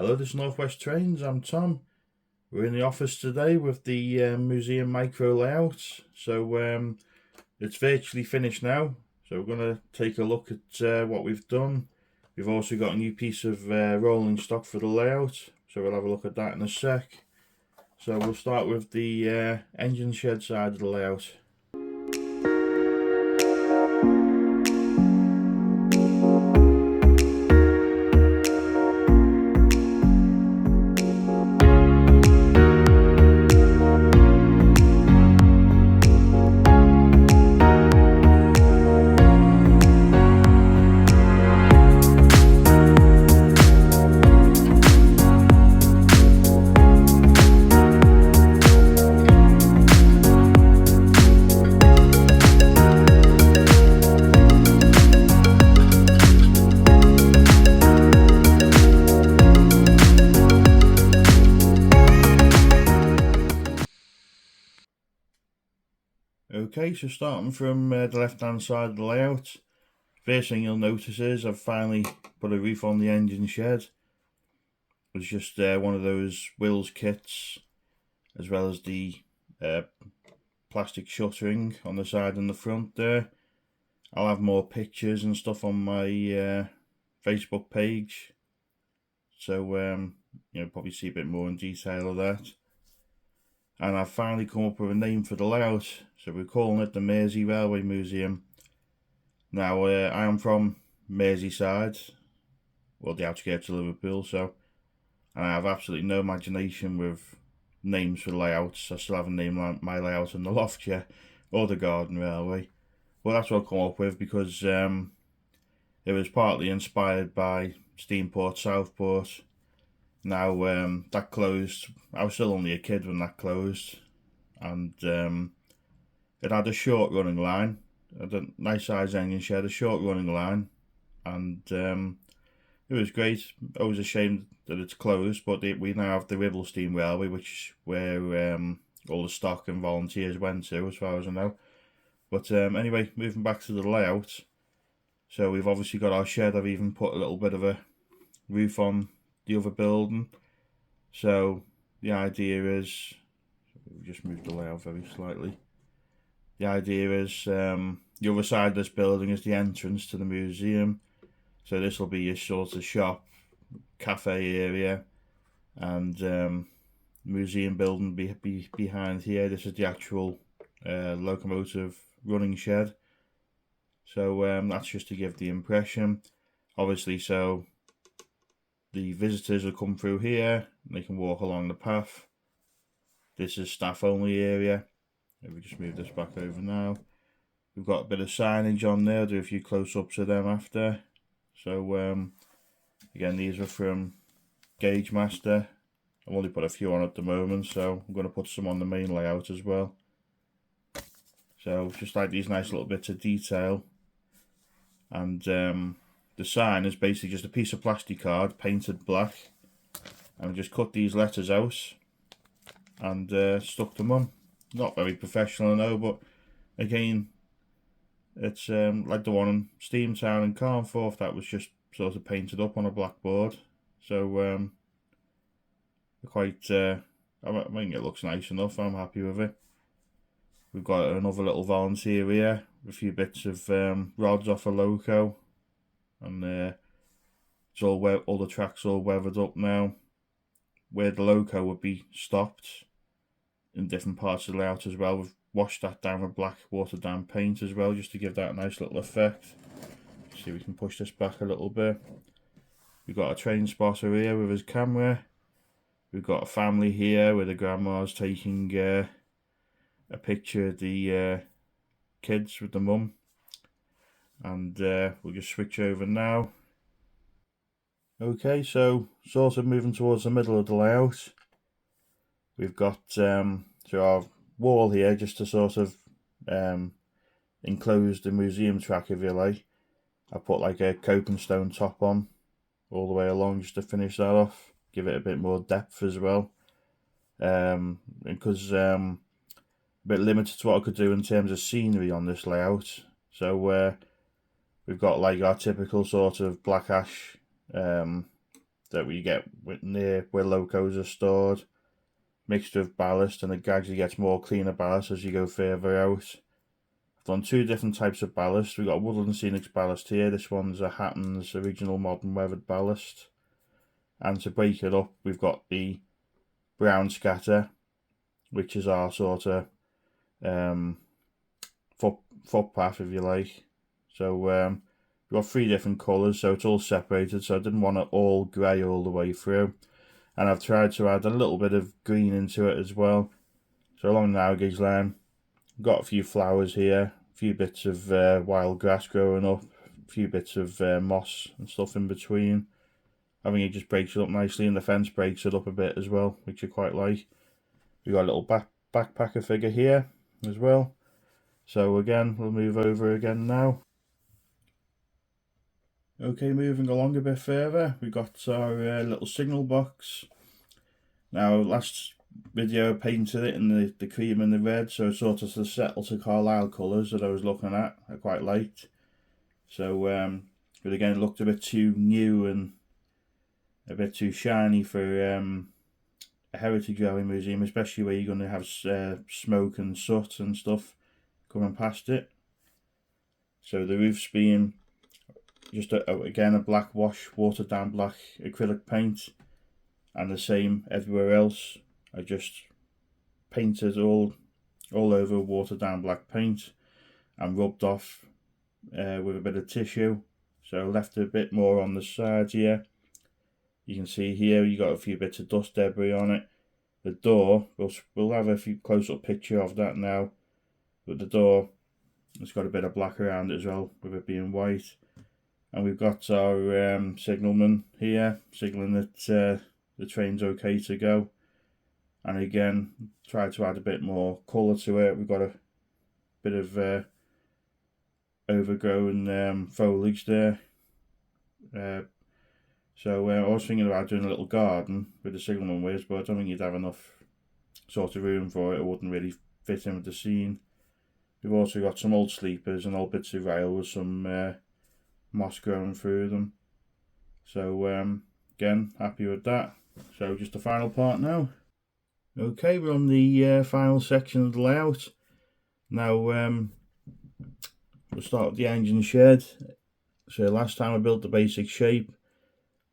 Hello, this is Northwest Trains. I'm Tom. We're in the office today with the museum micro layout. So it's virtually finished now. So we're going to take a look at what we've done. We've also got a new piece of rolling stock for the layout. So we'll have a look at that in a sec. So we'll start with the engine shed side of the layout. Okay, so starting from the left hand side of the layout, first thing you'll notice is I've finally put a roof on the engine shed. It's just one of those Wills kits, as well as the plastic shuttering on the side and the front there. I'll have more pictures and stuff on my Facebook page, so you'll probably see a bit more in detail of that. And I've finally come up with a name for the layout, so we're calling it the Mersey Railway Museum. Now I am from Merseyside, well, the outskirts of Liverpool, so and I have absolutely no imagination with names for layouts. I still haven't named my layout in the loft yet, or the Garden Railway. Well, that's what I've come up with because it was partly inspired by Steamport Southport. Now that closed. I was still only a kid when that closed, and it had a short running line. It had a nice size engine shed, a short running line, and it was great. Always a shame that it's closed, but we now have the Ribble Steam Railway, which where all the stock and volunteers went to, as far as I know. But anyway, moving back to the layout. So we've obviously got our shed. I've even put a little bit of a roof on the other building. So the idea is, we just moved the layout very slightly. The idea is the other side of this building is the entrance to the museum. So this will be your sort of shop, cafe area, and museum building be behind here. This is the actual locomotive running shed. So that's just to give the impression. Obviously, so the visitors will come through here and they can walk along the path. This is staff only area. If we just move this back over now, we've got a bit of signage on there. I'll do a few close-ups of them after. So again, these are from Gauge Master. I've only put a few on at the moment, so I'm going to put some on the main layout as well. So just like these nice little bits of detail. And the sign is basically just a piece of plastic card painted black, and I just cut these letters out and stuck them on. Not very professional, I know, but again, it's like the one in Steamtown and Carnforth that was just sort of painted up on a blackboard. So quite, I think it looks nice enough. I'm happy with it. We've got another little volunteer here, a few bits of rods off a loco, and it's all the tracks all weathered up now. Where the loco would be stopped in different parts of the layout as well, we've washed that down with black watered down paint as well, just to give that a nice little effect. See if we can push this back a little bit. We've got a train spotter here with his camera. We've got a family here where the grandma's taking a picture of the kids with the mum, and we'll just switch over now. Okay, so sort of moving towards the middle of the layout, we've got so our wall here just to sort of enclose the museum track, if you like. I put like a coping stone top on all the way along just to finish that off, give it a bit more depth as well, because a bit limited to what I could do in terms of scenery on this layout. So we've got like our typical sort of black ash that we get near where locos are stored. Mixture of ballast, and it gradually gets more cleaner ballast as you go further out. I've done 2 different types of ballast. We've got Woodland Scenics ballast here. This one's a Hatton's original modern weathered ballast. And to break it up, we've got the brown scatter, which is our sort of footpath, if you like. So we've got 3 different colours, so it's all separated, so I didn't want it all grey all the way through. And I've tried to add a little bit of green into it as well. So along the narrow gauge line, got a few flowers here, a few bits of wild grass growing up, a few bits of moss and stuff in between. I think it just breaks it up nicely, and the fence breaks it up a bit as well, which I quite like. We've got a little backpacker figure here as well. So again, we'll move over again now. Okay, moving along a bit further, we've got our little signal box. Now, last video I painted it in the cream and the red, so sort of the settle to Carlisle colours that I was looking at, I quite liked. So, but again, it looked a bit too new and a bit too shiny for a heritage railway museum, especially where you're going to have smoke and soot and stuff coming past it. So the roof's being just again a black wash, watered down black acrylic paint, and the same everywhere else. I just painted all over watered down black paint and rubbed off with a bit of tissue. So left a bit more on the sides here. You can see here you got a few bits of dust debris on it. The door, we'll have a few close-up picture of that now. But the door, it's got a bit of black around it as well, with it being white. And we've got our signalman here, signalling that the train's okay to go. And again, try to add a bit more colour to it. We've got a bit of overgrown foliage there. So I was thinking about doing a little garden with the signalman whiz, but I don't think you'd have enough sort of room for it. It wouldn't really fit in with the scene. We've also got some old sleepers and old bits of rail with some moss growing through them. So again, happy with that. So just the final part now. Okay, we're on the final section of the layout. Now we'll start with the engine shed. So last time I built the basic shape.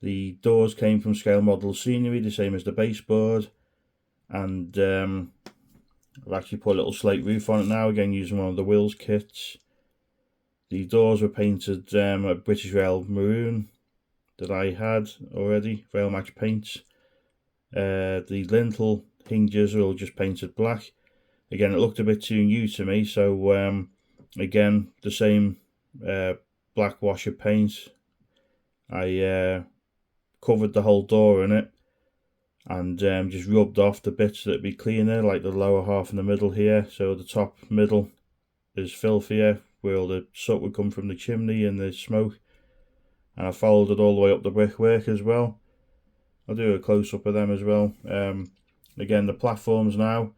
The doors came from Scale Model Scenery, the same as the baseboard. And I've actually put a little slate roof on it now, again using one of the Wills kits. The doors were painted a British Rail maroon that I had already, Rail Match paints. The lintel hinges are all just painted black. Again, it looked a bit too new to me, so again, the same black washer paint. I covered the whole door in it and just rubbed off the bits that'd be cleaner, like the lower half in the middle here. So the top middle is filthier, where all the soot would come from the chimney and the smoke. And I followed it all the way up the brickwork as well. I'll do a close-up of them as well. Again, the platforms now,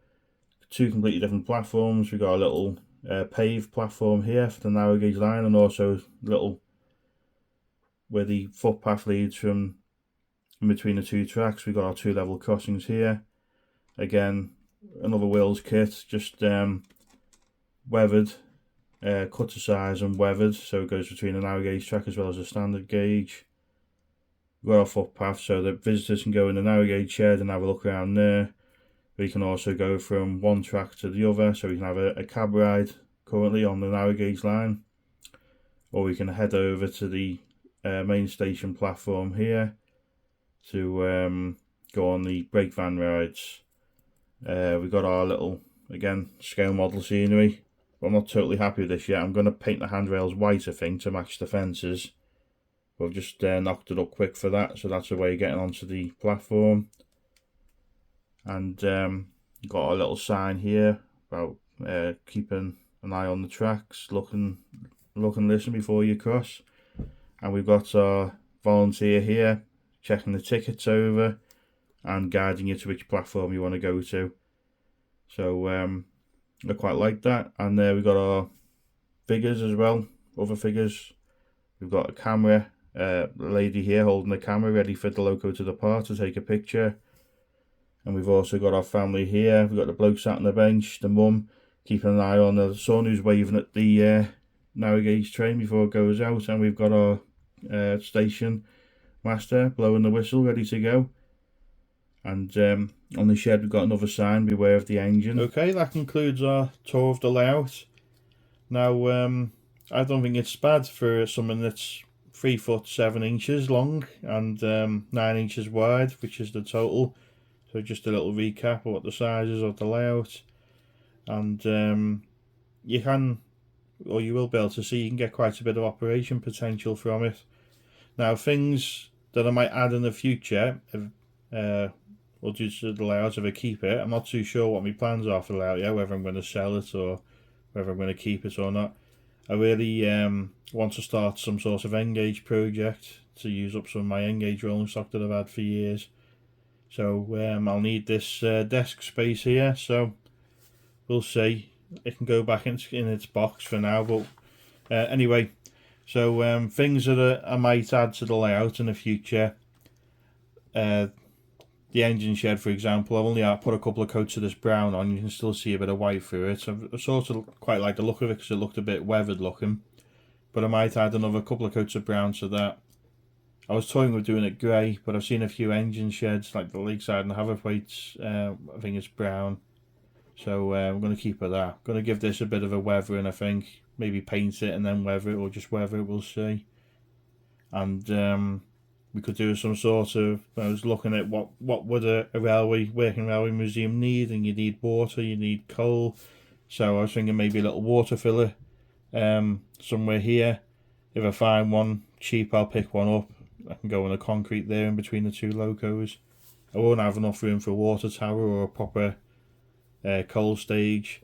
2 completely different platforms. We've got a little paved platform here for the narrow gauge line, and also little where the footpath leads from in between the 2 tracks. We've got our 2 level crossings here. Again, another Wills kit, just weathered, cut to size and weathered, so it goes between the narrow gauge track as well as the standard gauge. We've got our footpath so that visitors can go in the narrow gauge shed and have a look around there. We can also go from one track to the other, so we can have a cab ride currently on the narrow gauge line, or we can head over to the main station platform here to go on the brake van rides. We've got our little, again, Scale Model Scenery. But I'm not totally happy with this yet. I'm going to paint the handrails white, I think, to match the fences. But I've just knocked it up quick for that, so that's a way of getting onto the platform. And got a little sign here about keeping an eye on the tracks, look and listen before you cross. And we've got our volunteer here checking the tickets over and guiding you to which platform you want to go to. So I quite like that. And there we've got our figures as well, other figures. We've got a camera lady here holding the camera ready for the loco to depart to take a picture. And we've also got our family here. We've got the bloke sat on the bench, the mum keeping an eye on the son who's waving at the narrow gauge train before it goes out, and we've got our station master blowing the whistle ready to go. And on the shed we've got another sign, beware of the engine. Okay, that concludes our tour of the layout. Now I don't think it's bad for something that's 3 foot 7 inches long and 9 inches wide, which is the total. So just a little recap of what the sizes of the layout, and you can, or you will be able to see, you can get quite a bit of operation potential from it. Now things that I might add in the future, or just the layout if I keep it, I'm not too sure what my plans are for the layout yet, whether I'm going to sell it or whether I'm going to keep it or not. I really want to start some sort of N-Gage project to use up some of my N-Gage rolling stock that I've had for years. So I'll need this desk space here, so we'll see. It can go back in its box for now, but anyway, so things that I might add to the layout in the future. The engine shed, for example, I've only put a couple of coats of this brown on. You can still see a bit of white through it. So I sort of quite like the look of it because it looked a bit weathered looking. But I might add another couple of coats of brown to that. I was toying with doing it grey, but I've seen a few engine sheds like the Lakeside and the Haverthwaite's. I think it's brown. So I'm going to keep it that. I'm going to give this a bit of a weathering, I think. Maybe paint it and then weather it, or just weather it, we'll see. And we could do some sort of, I was looking at what would a working railway museum need, and you need water, you need coal. So I was thinking maybe a little water filler somewhere here. If I find one cheap, I'll pick one up. I can go on the concrete there in between the two locos. I won't have enough room for a water tower or a proper coal stage,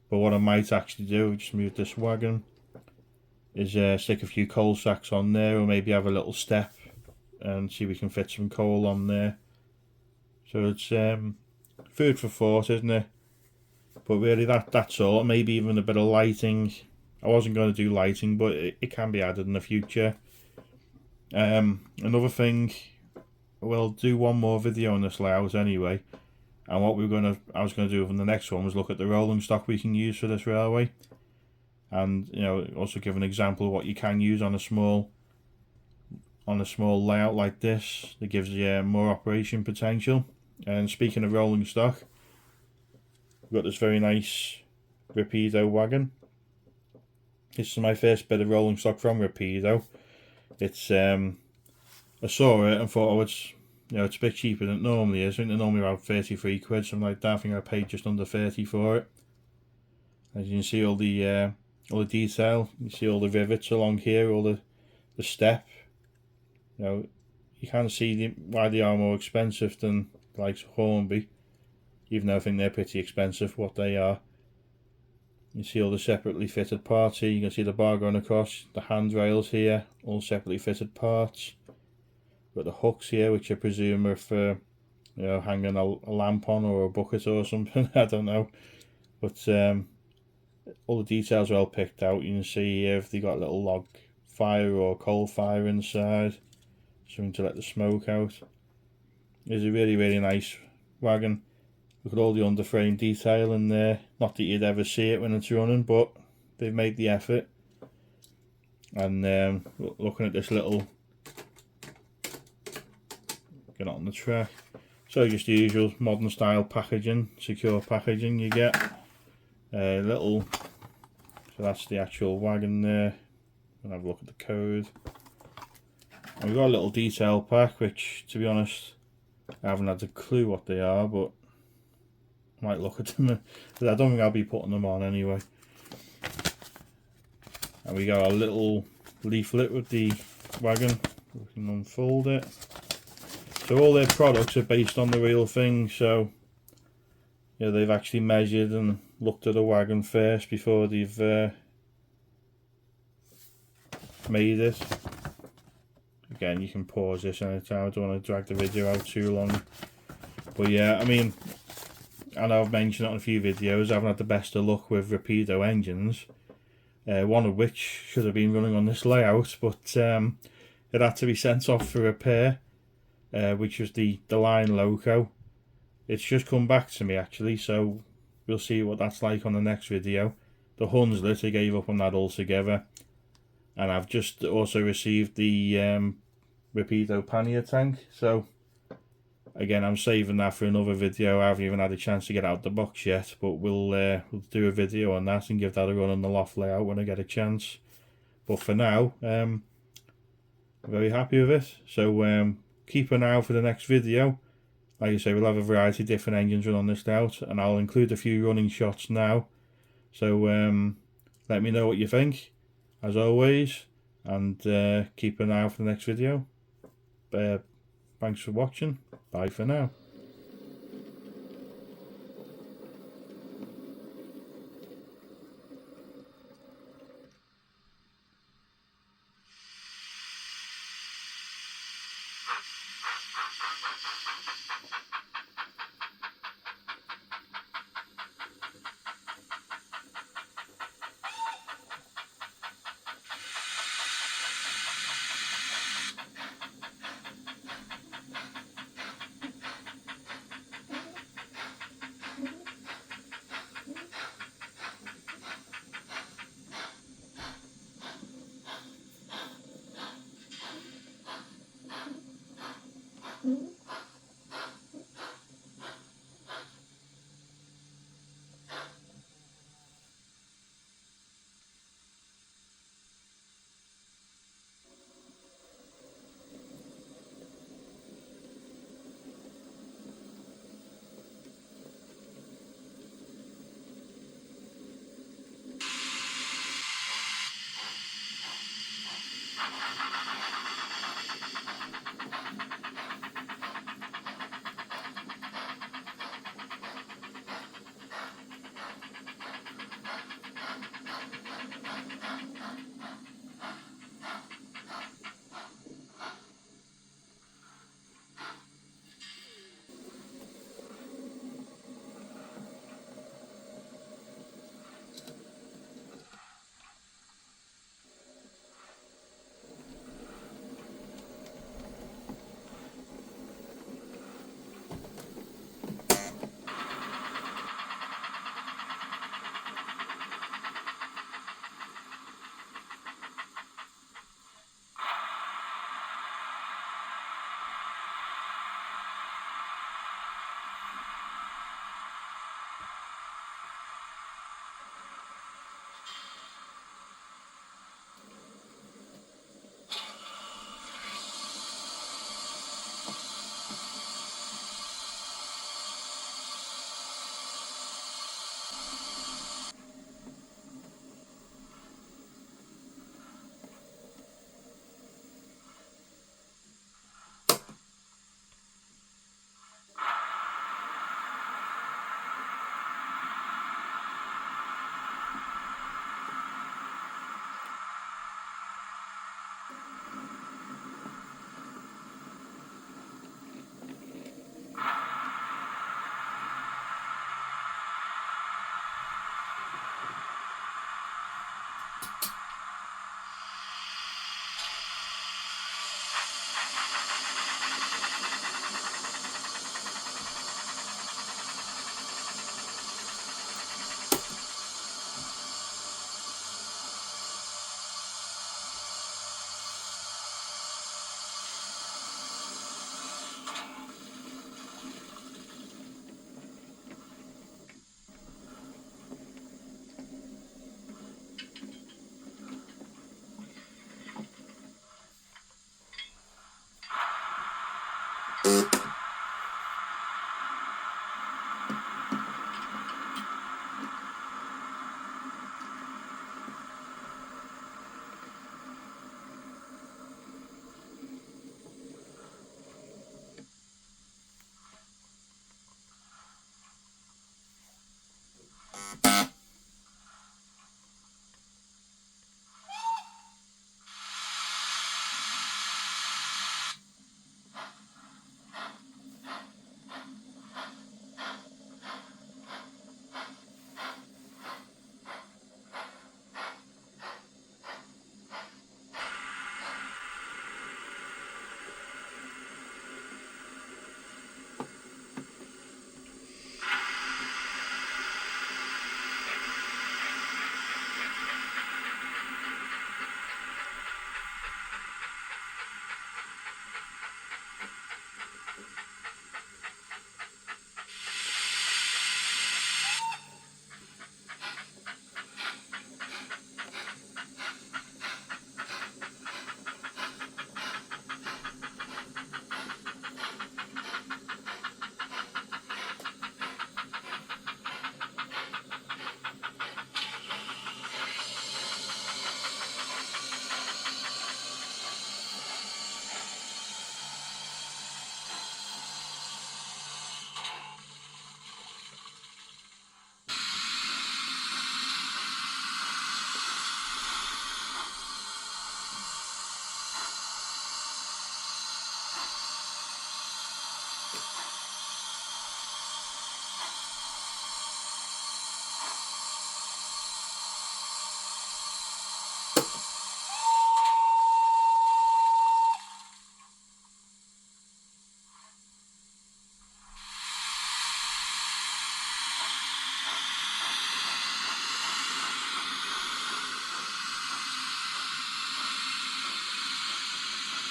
but what I might actually do, just move this wagon, is stick a few coal sacks on there, or maybe have a little step and see if we can fit some coal on there. So it's food for thought, isn't it? But really that's all. Maybe even a bit of lighting. I wasn't going to do lighting, but it can be added in the future. Another thing, we'll do one more video on this layout anyway, and what I was going to do from the next one was look at the rolling stock we can use for this railway, and also give an example of what you can use on a small layout like this that gives you more operation potential. And speaking of rolling stock, we've got this very nice Rapido wagon. This is my first bit of rolling stock from Rapido. It's I saw it and thought, oh, it's a bit cheaper than it normally is. I think they're normally about 33 quid, something like that. I think I paid just under 30 for it. As you can see, all the detail. You see all the rivets along here, all the step. You can see why they are more expensive than the likes of Hornby, even though I think they're pretty expensive for what they are. You see all the separately fitted parts here. You can see the bar going across, the handrails here, all separately fitted parts. Got the hooks here, which I presume are for hanging a lamp on or a bucket or something. I don't know, but all the details are all picked out. You can see here if they got a little log fire or coal fire inside, something to let the smoke out. It's a really, really nice wagon. Look at all the underframe detail in there. Not that you'd ever see it when it's running, but they've made the effort. And looking at this little, get on the track. So just the usual modern style packaging, secure packaging you get. So that's the actual wagon there. And have a look at the code. And we've got a little detail pack, which, to be honest, I haven't had a clue what they are, but I might look at them. But I don't think I'll be putting them on anyway. And we got a little leaflet with the wagon. We can unfold it. So all their products are based on the real thing. So they've actually measured and looked at a wagon first before they've made it. Again, you can pause this anytime. I don't want to drag the video out too long. But yeah, I mean, I know I've mentioned it on a few videos, I haven't had the best of luck with Rapido engines. One of which should have been running on this layout, but it had to be sent off for repair, which was the line loco. It's just come back to me actually, so we'll see what that's like on the next video. The Hunslet, I gave up on that altogether, and I've just also received the Rapido pannier tank, so again I'm saving that for another video. I haven't even had a chance to get out the box yet, but we'll do a video on that and give that a run on the loft layout when I get a chance. But for now, I'm very happy with it, so keep an eye out for the next video. Like I say, we'll have a variety of different engines run on this layout, and I'll include a few running shots now. So let me know what you think, as always, and keep an eye out for the next video. Thanks for watching. Bye for now.